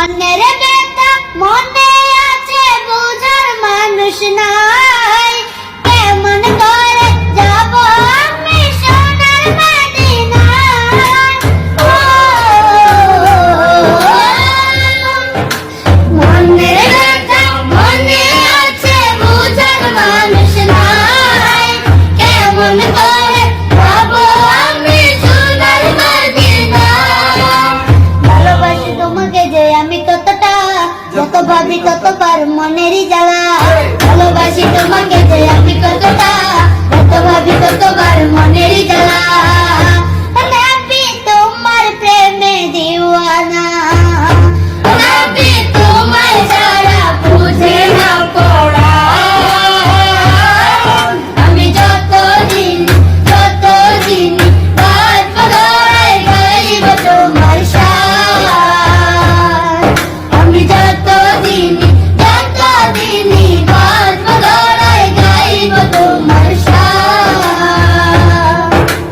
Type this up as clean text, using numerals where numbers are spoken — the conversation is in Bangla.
মনের ব্যথা মনে আছে বুঝার মানুষ নাই, কেমন করে যাব আমি সোনার মদিনায়। ও মনের ব্যথা মনে আছে বুঝার মানুষ নাই, কেমন করে যাব আমি সোনার মদিনায়। ভালোবাসি তোমাকে যে আমি ততটা, যত ভাবি ততবার মনেরই জ্বালা। ভালোবাসি তোমাকে যে আমি কতটা, যত ভাবি ততবার মনেরই জ্বালা।